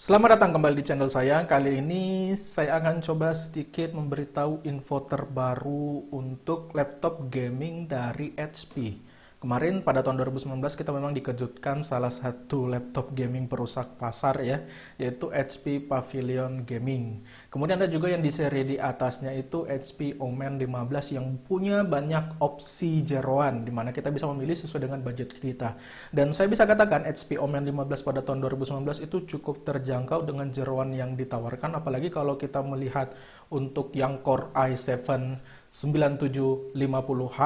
Selamat datang kembali di channel saya. Kali ini saya akan coba sedikit memberitahu info terbaru untuk laptop gaming dari HP. Kemarin pada tahun 2019 kita memang dikejutkan salah satu laptop gaming perusak pasar ya, yaitu HP Pavilion Gaming. Kemudian ada juga yang di seri di atasnya itu HP Omen 15 yang punya banyak opsi jeroan, di mana kita bisa memilih sesuai dengan budget kita. Dan saya bisa katakan HP Omen 15 pada tahun 2019 itu cukup terjangkau dengan jeroan yang ditawarkan, apalagi kalau kita melihat untuk yang Core i7 9750H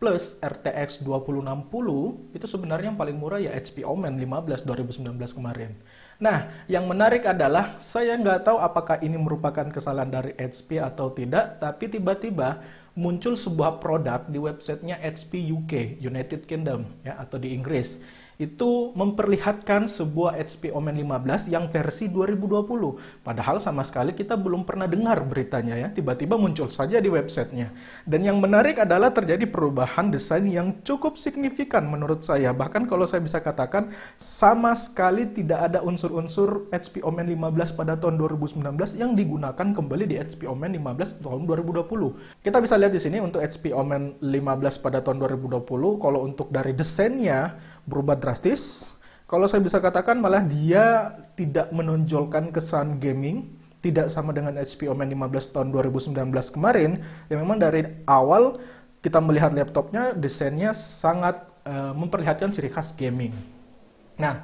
plus RTX 2060 itu sebenarnya yang paling murah ya HP Omen 15 2019 kemarin. Nah, yang menarik adalah saya nggak tahu apakah ini merupakan kesalahan dari HP atau tidak, tapi tiba-tiba muncul sebuah produk di websitenya HP UK, United Kingdom ya, atau di Inggris. Itu memperlihatkan sebuah HP Omen 15 yang versi 2020. Padahal sama sekali kita belum pernah dengar beritanya ya, tiba-tiba muncul saja di websitenya. Dan yang menarik adalah terjadi perubahan desain yang cukup signifikan menurut saya. Bahkan kalau saya bisa katakan sama sekali tidak ada unsur-unsur HP Omen 15 pada tahun 2019 yang digunakan kembali di HP Omen 15 tahun 2020. Kita bisa lihat di sini untuk HP Omen 15 pada tahun 2020, kalau untuk dari desainnya berubah drastis. Kalau saya bisa katakan malah dia tidak menonjolkan kesan gaming, tidak sama dengan HP Omen 15 tahun 2019 kemarin, yang memang dari awal kita melihat laptopnya, desainnya sangat memperlihatkan ciri khas gaming. Nah,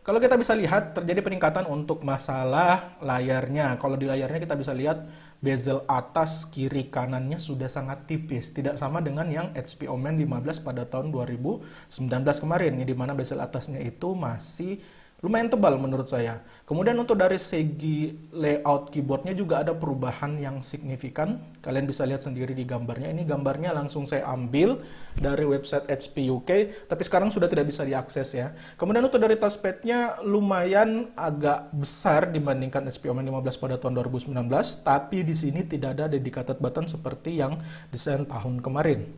kalau kita bisa lihat terjadi peningkatan untuk masalah layarnya. Kalau di layarnya kita bisa lihat bezel atas kiri kanannya sudah sangat tipis, tidak sama dengan yang HP Omen 15 pada tahun 2019 kemarin, di mana bezel atasnya itu masih lumayan tebal menurut saya. Kemudian untuk dari segi layout keyboardnya juga ada perubahan yang signifikan. Kalian bisa lihat sendiri di gambarnya. Ini gambarnya langsung saya ambil dari website HP UK, tapi sekarang sudah tidak bisa diakses ya. Kemudian untuk dari touchpadnya lumayan agak besar dibandingkan HP Omen 15 pada tahun 2019, tapi di sini tidak ada dedicated button seperti yang desain tahun kemarin.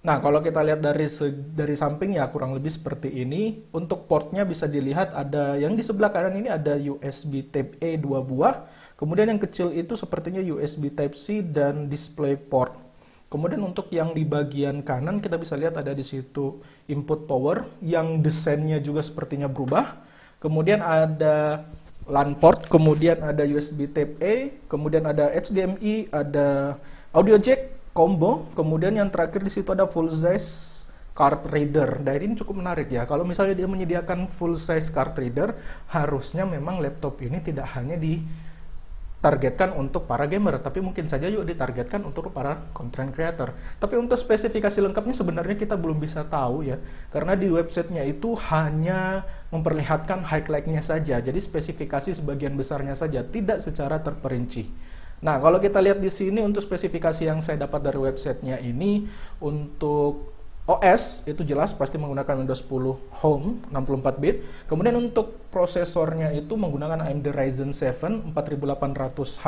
Nah, kalau kita lihat dari samping ya kurang lebih seperti ini. Untuk portnya bisa dilihat ada yang di sebelah kanan ini ada USB Type A 2 buah. Kemudian yang kecil itu sepertinya USB Type C dan DisplayPort. Kemudian untuk yang di bagian kanan kita bisa lihat ada di situ input power yang desainnya juga sepertinya berubah. Kemudian ada LAN port, kemudian ada USB Type A, kemudian ada HDMI, ada audio jack combo, kemudian yang terakhir di situ ada full size card reader. Dan ini cukup menarik ya. Kalau misalnya dia menyediakan full size card reader, harusnya memang laptop ini tidak hanya ditargetkan untuk para gamer, tapi mungkin saja juga ditargetkan untuk para content creator. Tapi untuk spesifikasi lengkapnya sebenarnya kita belum bisa tahu ya, karena di websitenya itu hanya memperlihatkan highlight-nya saja. Jadi spesifikasi sebagian besarnya saja, tidak secara terperinci. Nah, kalau kita lihat di sini untuk spesifikasi yang saya dapat dari websitenya ini, untuk OS itu jelas pasti menggunakan Windows 10 Home 64 bit. Kemudian untuk prosesornya itu menggunakan AMD Ryzen 7 4800H.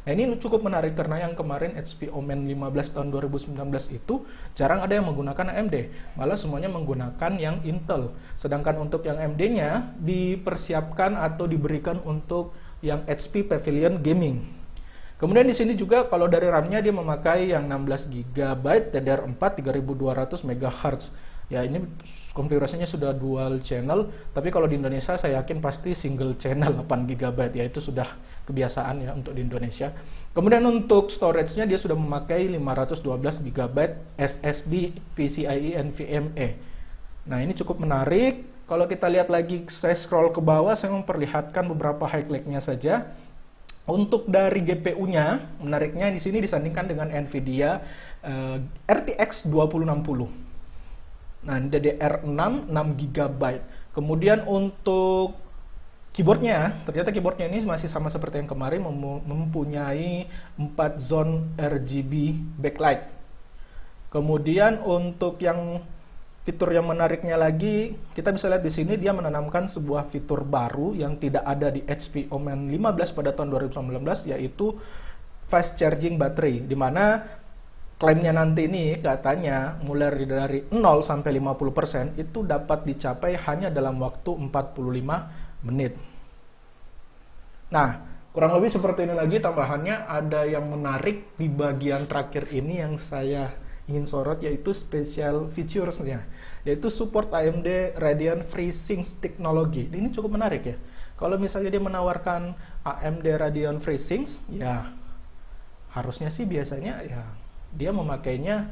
Nah, ini cukup menarik karena yang kemarin HP Omen 15 tahun 2019 itu jarang ada yang menggunakan AMD. Malah semuanya menggunakan yang Intel. Sedangkan untuk yang AMD-nya dipersiapkan atau diberikan untuk yang HP Pavilion Gaming. Kemudian di sini juga kalau dari RAM-nya dia memakai yang 16 GB DDR4 3200 MHz. Ya, ini konfigurasinya sudah dual channel, tapi kalau di Indonesia saya yakin pasti single channel 8 GB ya, itu sudah kebiasaan ya untuk di Indonesia. Kemudian untuk storage-nya dia sudah memakai 512 GB SSD PCIe NVMe. Nah, ini cukup menarik. Kalau kita lihat lagi, saya scroll ke bawah, saya memperlihatkan beberapa highlight-nya saja. Untuk dari GPU-nya, menariknya di sini disandingkan dengan Nvidia RTX 2060. Nah, DDR6 6 GB. Kemudian untuk keyboardnya, ternyata keyboardnya ini masih sama seperti yang kemarin, mempunyai 4 zone RGB backlight. Kemudian untuk yang fitur yang menariknya lagi, kita bisa lihat di sini dia menanamkan sebuah fitur baru yang tidak ada di HP Omen 15 pada tahun 2019, yaitu fast charging battery, di mana klaimnya nanti ini katanya mulai dari 0 sampai 50% itu dapat dicapai hanya dalam waktu 45 menit. Nah, kurang lebih seperti ini lagi tambahannya. Ada yang menarik di bagian terakhir ini yang saya ingin sorot, yaitu special features-nya, yaitu support AMD Radeon FreeSync Technology. Ini cukup menarik ya. Kalau misalnya dia menawarkan AMD Radeon FreeSync, ya harusnya sih biasanya ya dia memakainya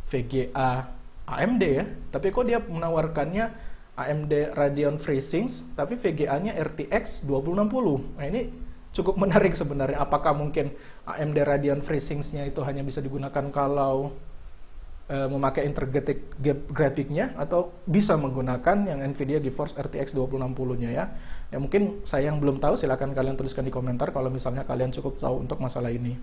VGA AMD ya. Tapi kok dia menawarkannya AMD Radeon FreeSync tapi VGA-nya RTX 2060. Nah, ini cukup menarik sebenarnya. Apakah mungkin AMD Radeon FreeSync-nya itu hanya bisa digunakan kalau memakai integrated grafiknya, atau bisa menggunakan yang Nvidia GeForce RTX 2060-nya ya. Ya mungkin saya yang belum tahu, silahkan kalian tuliskan di komentar kalau misalnya kalian cukup tahu untuk masalah ini.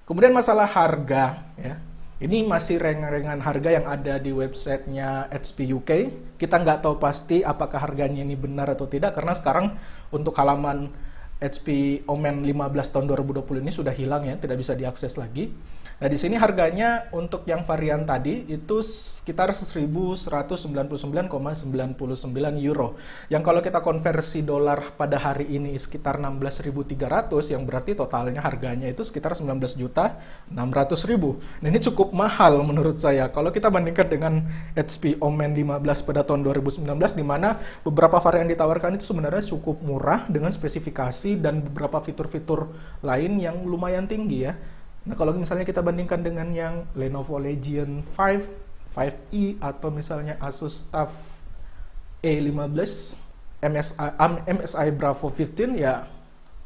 Kemudian masalah harga ya. Ini masih rengan-rengan harga yang ada di websitenya HP UK. Kita nggak tahu pasti apakah harganya ini benar atau tidak, karena sekarang untuk halaman HP Omen 15 tahun 2020 ini sudah hilang ya, tidak bisa diakses lagi. Nah, di sini harganya untuk yang varian tadi itu sekitar 1.199,99 euro. Yang kalau kita konversi dolar pada hari ini sekitar 16.300, yang berarti totalnya harganya itu sekitar 19.600.000. Nah, ini cukup mahal menurut saya. Kalau kita bandingkan dengan HP Omen 15 pada tahun 2019, di mana beberapa varian ditawarkan itu sebenarnya cukup murah dengan spesifikasi dan beberapa fitur-fitur lain yang lumayan tinggi ya. Nah, kalau misalnya kita bandingkan dengan yang Lenovo Legion 5, 5e, atau misalnya Asus TUF A15, MSI Bravo 15, ya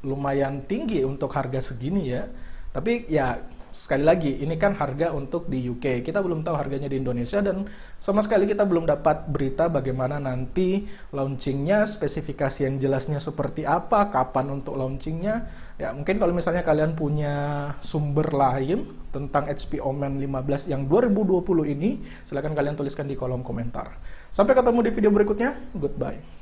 lumayan tinggi untuk harga segini ya. Tapi ya sekali lagi, ini kan harga untuk di UK. Kita belum tahu harganya di Indonesia, dan sama sekali kita belum dapat berita bagaimana nanti launchingnya, spesifikasi yang jelasnya seperti apa, kapan untuk launchingnya. Ya mungkin kalau misalnya kalian punya sumber lain tentang HP Omen 15 yang 2020 ini, silahkan kalian tuliskan di kolom komentar. Sampai ketemu di video berikutnya, goodbye.